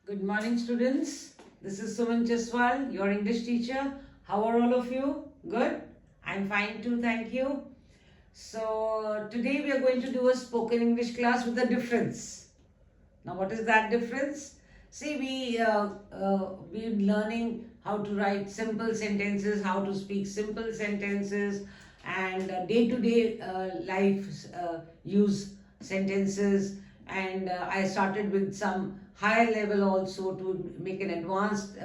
Good morning, students. This is Suman Chaswal, your English teacher. How are all of you? Good? I'm fine too, thank you. So, today we are going to do a spoken English class with a difference. Now, what is that difference? See, we're learning how to write simple sentences, how to speak simple sentences, and day-to-day life use sentences. And I started with some higher level also to make an advanced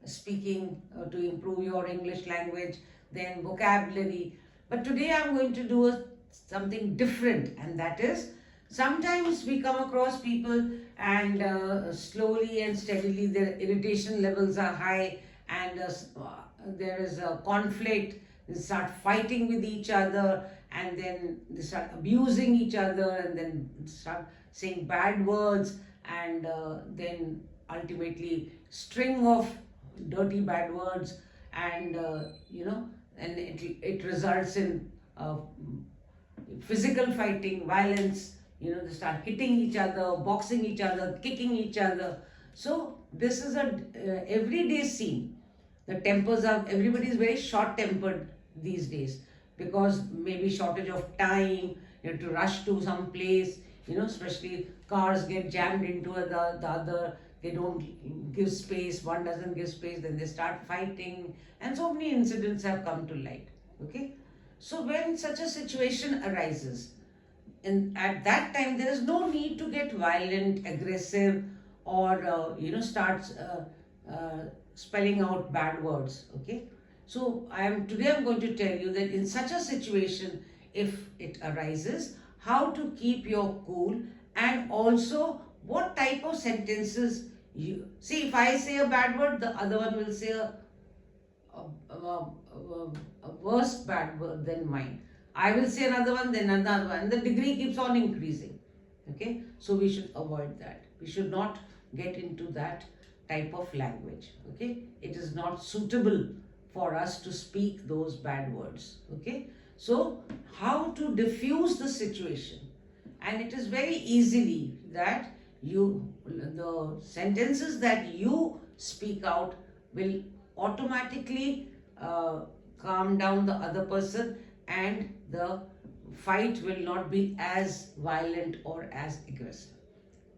speaking to improve your English language, then vocabulary. But today I'm going to do something different, and that is sometimes we come across people and slowly and steadily their irritation levels are high, and there is a conflict. They start fighting with each other, and then they start abusing each other, and then start saying bad words, and then ultimately string of dirty bad words, and and it results in physical fighting, violence. They start hitting each other, boxing each other, kicking each other. So this is a everyday scene. The tempers are, everybody is very short tempered these days, because maybe shortage of time, you have to rush to some place, especially cars get jammed into the other, they don't give space, one doesn't give space, then they start fighting, and so many incidents have come to light. Okay, so when such a situation arises, and at that time there is no need to get violent, aggressive, or starts spelling out bad words. Okay, so today I'm going to tell you that in such a situation, if it arises, how to keep your cool, and also what type of sentences you see. If I say a bad word, the other one will say a worse bad word than mine. I will say another one, then another one, and the degree keeps on increasing. Okay, so we should avoid that. We should not get into that type of language. Okay, it is not suitable for us to speak those bad words. Okay, so how to diffuse the situation? And it is very easily that the sentences that you speak out will automatically calm down the other person, and the fight will not be as violent or as aggressive.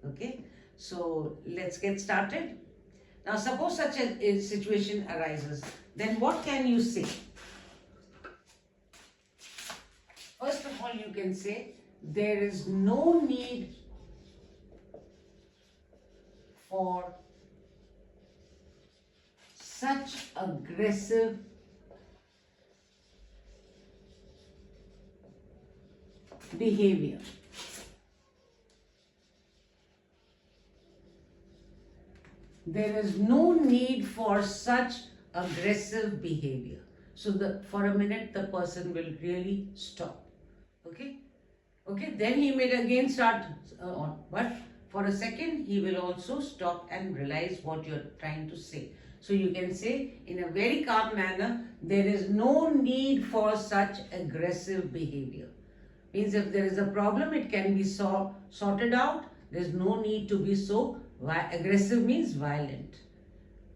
Okay, so let's get started. Now, suppose such a situation arises, then what can you say? First of all, you can say, there is no need for such aggressive behavior. There is no need for such aggressive behavior. So for a minute the person will really stop. Okay, then he may again start on, but for a second he will also stop and realize what you're trying to say. So you can say in a very calm manner, there is no need for such aggressive behavior. Means if there is a problem, it can be sorted out. There's no need to be so aggressive, means violent.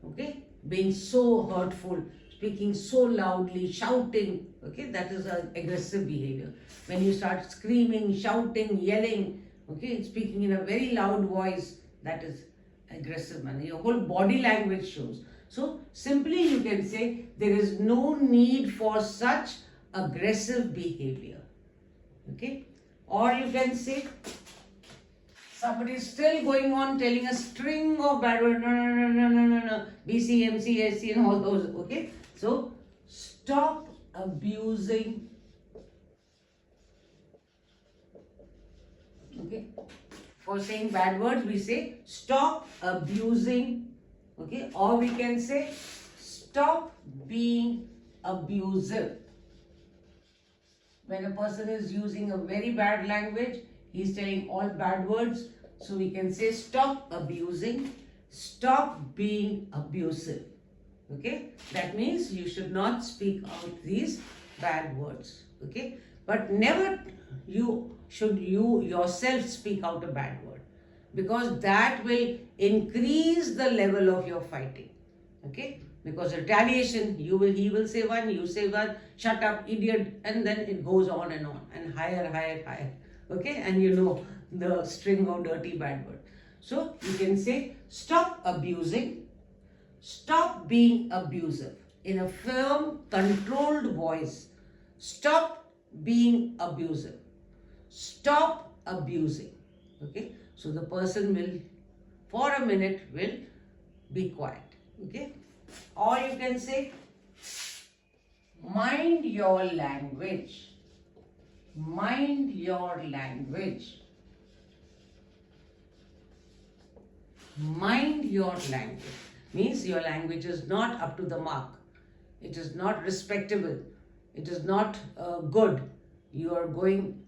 Okay, being so hurtful, speaking so loudly, shouting. Okay, that is an aggressive behavior. When you start screaming, shouting, yelling, okay, speaking in a very loud voice, that is aggressive manner. Your whole body language shows. So simply you can say, there is no need for such aggressive behavior. Okay, or you can say, somebody is still going on telling a string of bad words, no, BC, MC, SC, and all those. Okay, so stop abusing. Okay, for saying bad words, we say stop abusing. Okay, or we can say stop being abusive. When a person is using a very bad language, he is telling all bad words. So we can say stop abusing, stop being abusive. Okay, that means you should not speak out these bad words. Okay, but never you yourself speak out a bad word. because that will increase the level of your fighting. Okay? Because retaliation, he will say one, you say one, shut up, idiot, and then it goes on and higher, higher, higher. Okay? And you know the string of dirty bad word. So you can say, stop abusing, stop being abusive. In a firm, controlled voice, stop being abusive. Stop abusing. Okay? So the person will, for a minute, will be quiet. Okay? Or you can say, mind your language. Mind your language. Mind your language. Means your language is not up to the mark. It is not respectable. It is not good. You are going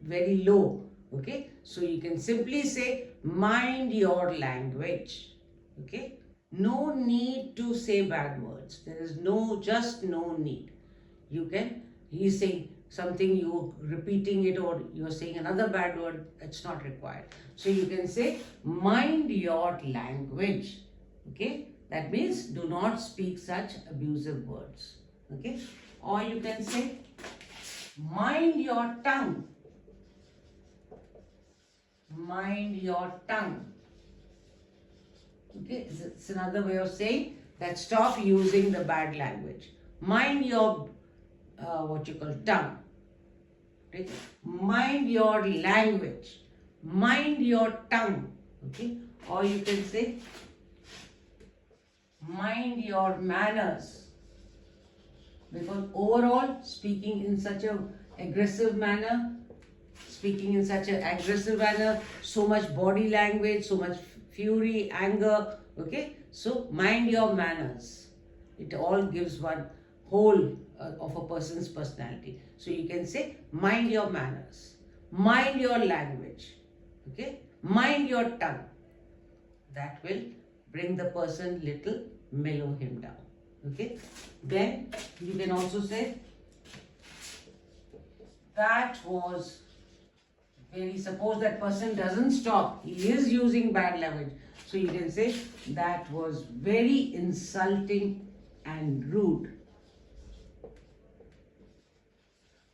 very low. Okay? So you can simply say, mind your language. Okay? No need to say bad words. There is just no need. He's saying something, you repeating it, or you're saying another bad word, it's not required. So you can say, mind your language. Okay? That means do not speak such abusive words. Okay? Or you can say, mind your tongue. Mind your tongue. Okay? It's another way of saying that stop using the bad language. Mind your tongue. Right? Mind your language. Mind your tongue. Okay? Or you can say, mind your manners. Because overall, speaking in such an aggressive manner, so much body language, so much fury, anger, okay? So, mind your manners. It all gives one whole of a person's personality. So, you can say, mind your manners, mind your language, okay? Mind your tongue. That will bring the person little, mellow him down, okay? Then, you can also say, that was very, suppose that person doesn't stop, he is using bad language. So you can say, that was very insulting and rude.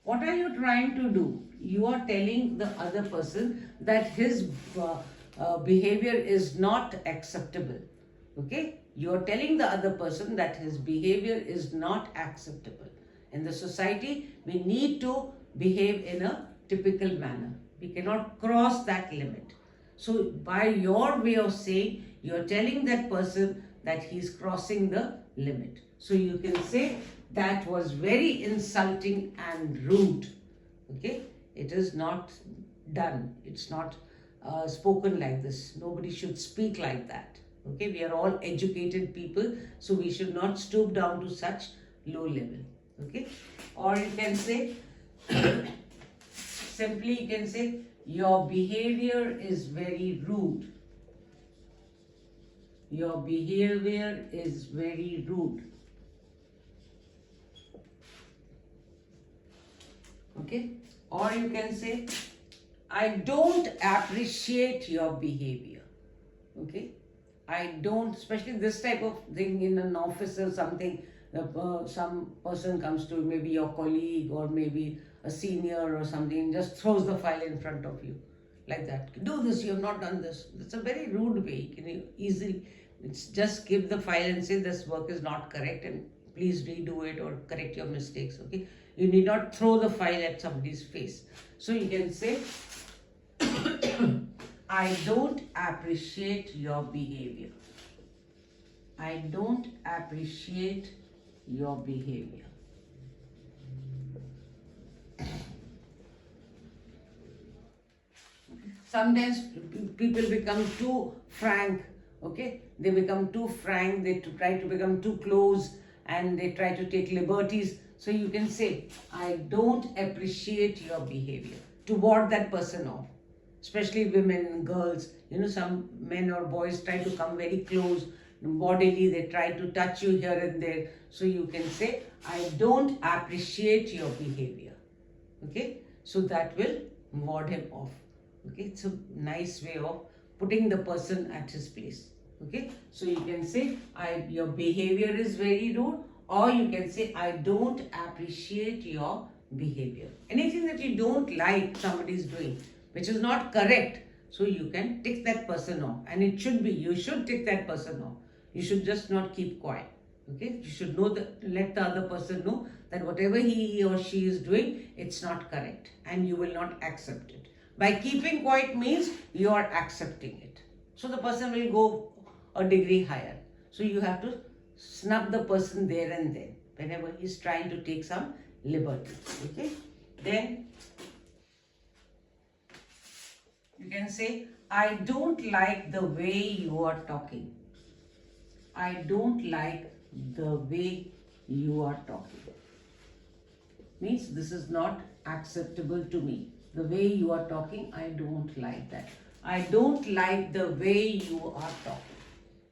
What are you trying to do? You are telling the other person that his behavior is not acceptable. Okay? You are telling the other person that his behavior is not acceptable. In the society, we need to behave in a typical manner. We cannot cross that limit. So, by your way of saying, you are telling that person that he is crossing the limit. So, you can say, that was very insulting and rude. Okay? It is not done. It's not spoken like this. Nobody should speak like that. Okay? We are all educated people, so we should not stoop down to such low level. Okay? Or you can say, simply you can say, your behavior is very rude. Your behavior is very rude. Okay? Or you can say, I don't appreciate your behavior. Okay? I don't, especially this type of thing in an office or something, some person comes to maybe your colleague or maybe a senior or something, just throws the file in front of you like that. Do this, you have not done this. It's a very rude way. You can easily just give the file and say this work is not correct and please redo it or correct your mistakes. Okay? You need not throw the file at somebody's face. So you can say, I don't appreciate your behavior. I don't appreciate your behavior. Sometimes people become too frank, okay? They become too frank, they try to become too close and they try to take liberties. So you can say, I don't appreciate your behavior. To ward that person off. Especially women, girls, some men or boys try to come very close, bodily, they try to touch you here and there. So you can say, I don't appreciate your behavior. Okay? So that will ward him off. Okay? It's a nice way of putting the person at his place. Okay, so you can say your behavior is very rude, or you can say I don't appreciate your behavior. Anything that you don't like somebody is doing which is not correct, so you can tick that person off, and it should be, you should tick that person off. You should just not keep quiet. Okay, you should know that, let the other person know that whatever he or she is doing, it's not correct, and you will not accept it. By keeping quiet means you are accepting it. So the person will go a degree higher. So you have to snub the person there and then whenever he's trying to take some liberty. Okay, then you can say, I don't like the way you are talking. I don't like the way you are talking. Means this is not acceptable to me. The way you are talking, I don't like that. I don't like the way you are talking.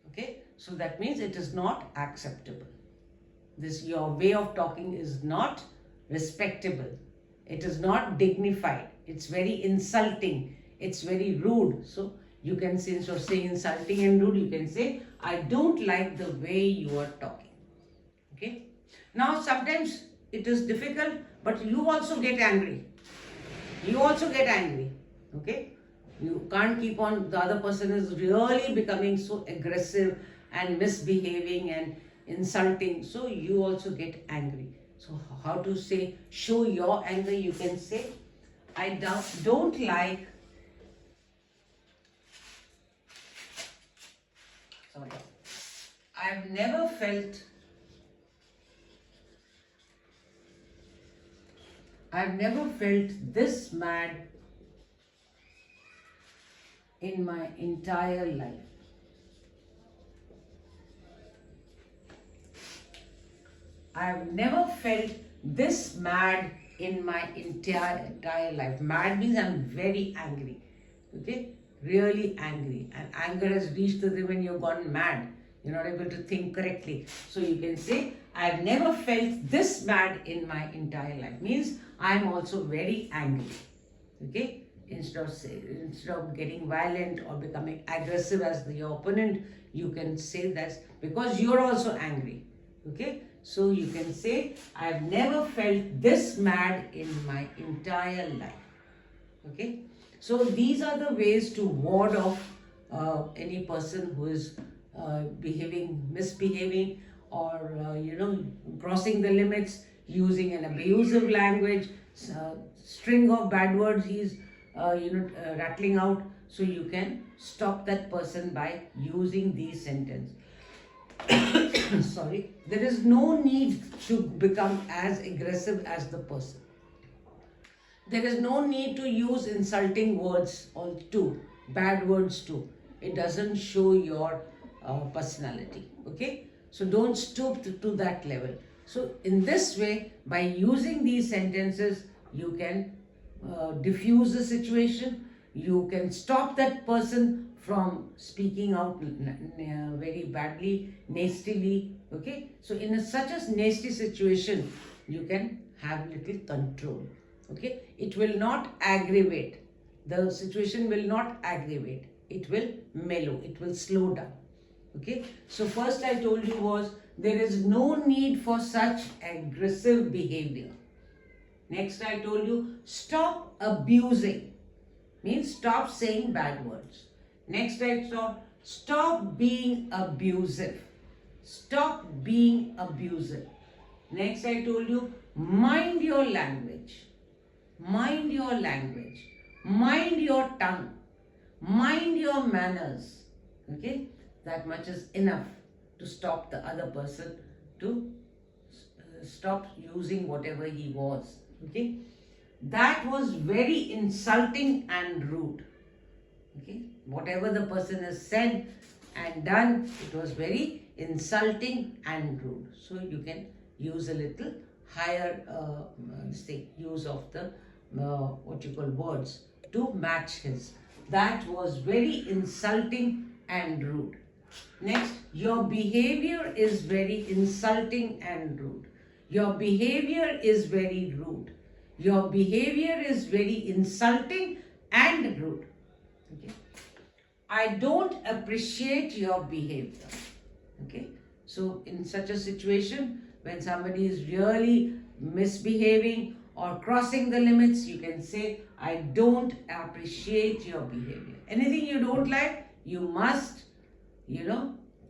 Okay, so that means it is not acceptable. This, your way of talking is not respectable. It is not dignified. It's very insulting. It's very rude. So you can say, instead of saying insulting and rude, you can say, I don't like the way you are talking. Okay. Now sometimes it is difficult, but you also get angry. You also get angry. Okay. You can't keep on, the other person is really becoming so aggressive and misbehaving and insulting. So you also get angry. So how to say, show your anger? You can say, I don't like, sorry, I've never felt this mad in my entire life. I've never felt this mad in my entire life. Mad means I'm very angry. Okay? Really angry. And anger has reached the point when you've gone mad. You're not able to think correctly. So you can say, I've never felt this mad in my entire life. Means I'm also very angry. Okay? Instead of getting violent or becoming aggressive as your opponent, you can say that because you're also angry. Okay? So you can say, I've never felt this mad in my entire life. Okay? So these are the ways to ward off any person who is misbehaving, or crossing the limits, using an abusive language, string of bad words he's rattling out. So you can stop that person by using these sentences. Sorry, there is no need to become as aggressive as the person. There is no need to use insulting words or bad words too. It doesn't show your personality. Okay, so don't stoop to that level. So in this way, by using these sentences, you can diffuse the situation. You can stop that person from speaking out very badly, nastily. Okay, so in such a nasty situation, you can have little control. Okay, it will not aggravate. The situation will not aggravate. It will mellow. It will slow down. Okay, so first I told you was, there is no need for such aggressive behavior. Next I told you, stop abusing. Means stop saying bad words. Next I saw, stop being abusive. Stop being abusive. Next I told you, mind your language. Mind your language. Mind your tongue. Mind your manners. Okay, that much is enough to stop the other person to stop using whatever he was. Okay, that was very insulting and rude. Okay, whatever the person has said and done, it was very insulting and rude. So you can use a little higher use of the what you call words to match his. That was very insulting and rude. Next, your behavior is very insulting and rude. Your behavior is very rude. Your behavior is very insulting and rude. Okay. I don't appreciate your behavior. Okay, so in such a situation, when somebody is really misbehaving or crossing the limits, you can say, I don't appreciate your behavior. Anything you don't like, you must,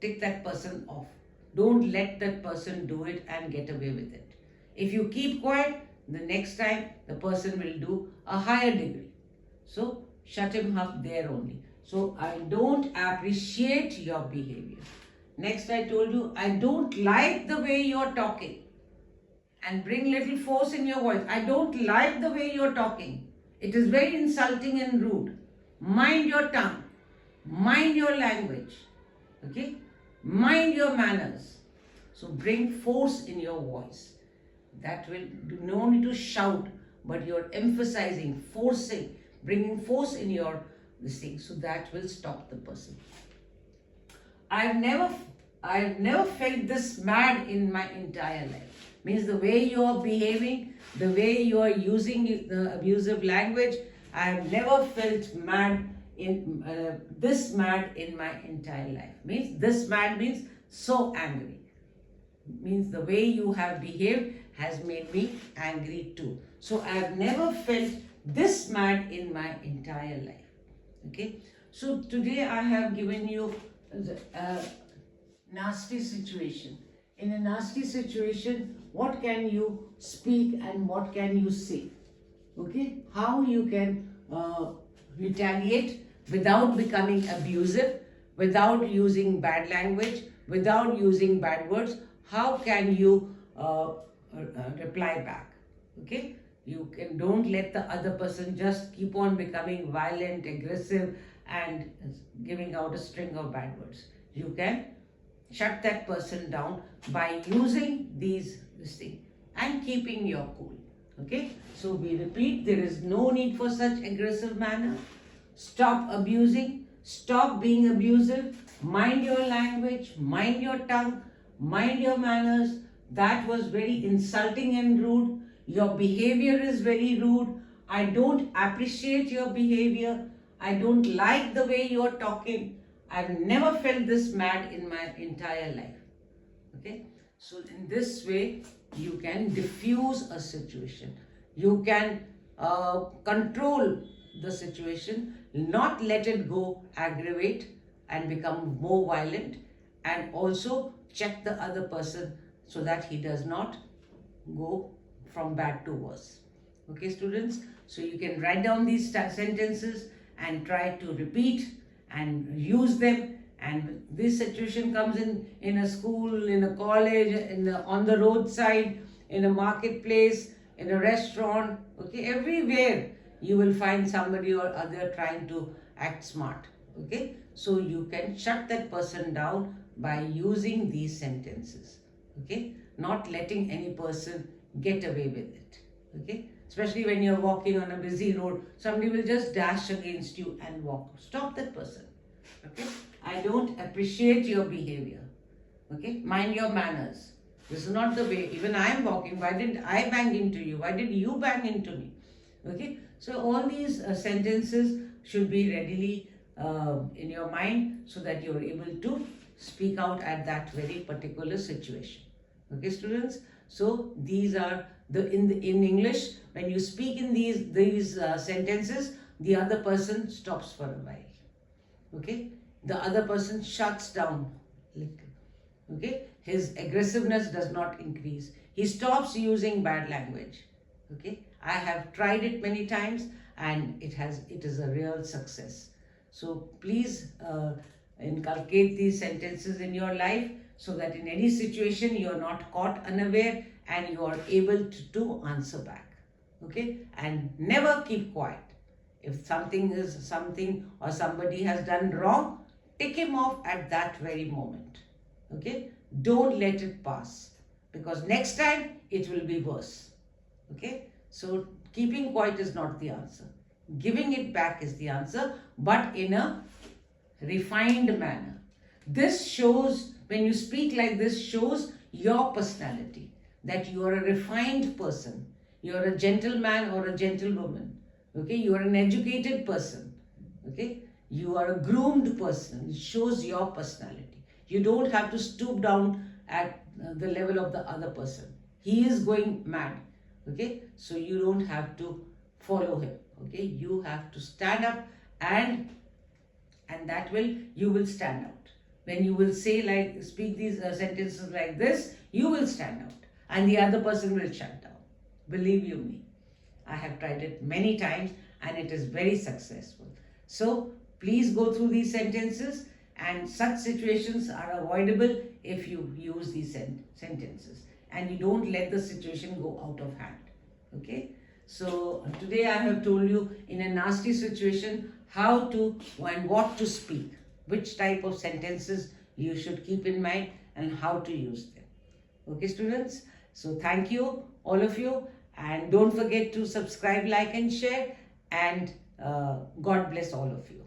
tick that person off. Don't let that person do it and get away with it. If you keep quiet, the next time the person will do a higher degree. So shut him up there only. So I don't appreciate your behavior. Next, I told you, I don't like the way you're talking. And bring little force in your voice. I don't like the way you're talking. It is very insulting and rude. Mind your tongue. Mind your language. Okay? Mind your manners. So bring force in your voice. That will, no need to shout, but you're emphasizing, forcing, bringing force in your this thing. So that will stop the person. I've never felt this mad in my entire life. Means the way you are behaving, the way you are using the abusive language, I've never felt mad in this mad in my entire life. Means this mad means so angry. Means the way you have behaved has made me angry too. So I've never felt this mad in my entire life. Okay. So today I have given you a nasty situation. In a nasty situation, what can you speak and what can you say? Okay, how you can retaliate without becoming abusive, without using bad language, without using bad words. How can you reply back? Okay, don't let the other person just keep on becoming violent, aggressive, and giving out a string of bad words. You can shut that person down by using this thing and keeping your cool. Okay, so we repeat, there is no need for such aggressive manner. Stop abusing, stop being abusive, mind your language, mind your tongue, mind your manners. That was very insulting and rude. Your behavior is very rude. I don't appreciate your behavior. I don't like the way you're talking. I've never felt this mad in my entire life. Okay, so in this way, you can diffuse a situation. You can control the situation, not let it go aggravate and become more violent, and also check the other person so that he does not go from bad to worse. Okay, students, so you can write down these sentences and try to repeat and use them. And this situation comes in a school, in a college, on the roadside, in a marketplace, in a restaurant. Okay, everywhere you will find somebody or other trying to act smart. Okay, so you can shut that person down by using these sentences. Okay, not letting any person get away with it. Okay, especially when you're walking on a busy road, somebody will just dash against you and walk. Stop that person. Okay, I don't appreciate your behavior. Okay, mind your manners. This is not the way. Even I am walking. Why didn't I bang into you? Why did you bang into me? Okay, so all these sentences should be readily in your mind so that you're able to speak out at that very particular situation. Okay, students. So these are in English, when you speak in these sentences, the other person stops for a while. Okay, the other person shuts down. Okay, his aggressiveness does not increase. He stops using bad language. Okay, I have tried it many times and it is a real success. So please inculcate these sentences in your life so that in any situation you are not caught unaware and you are able to answer back. Okay, and never keep quiet. If something or somebody has done wrong, take him off at that very moment. Okay, don't let it pass, because next time it will be worse. Okay, so keeping quiet is not the answer. Giving it back is the answer, but in a refined manner. This shows, when you speak like this, shows your personality, that you are a refined person. You are a gentleman or a gentlewoman. Okay, you are an educated person. Okay, You are a groomed person. It shows your personality. You don't have to stoop down at the level of the other person. He is going mad. Okay, so you don't have to follow him. Okay, you have to stand up, and that will, you will stand out. When you will say, like, speak these sentences like this, you will stand out, and the other person will shut down. Believe you me, I have tried it many times and it is very successful. So please go through these sentences, and such situations are avoidable if you use these sentences and you don't let the situation go out of hand. Okay, so today I have told you, in a nasty situation, how to and what to speak, which type of sentences you should keep in mind and how to use them. Okay, students, so thank you all of you, and don't forget to subscribe, like and share, and God bless all of you.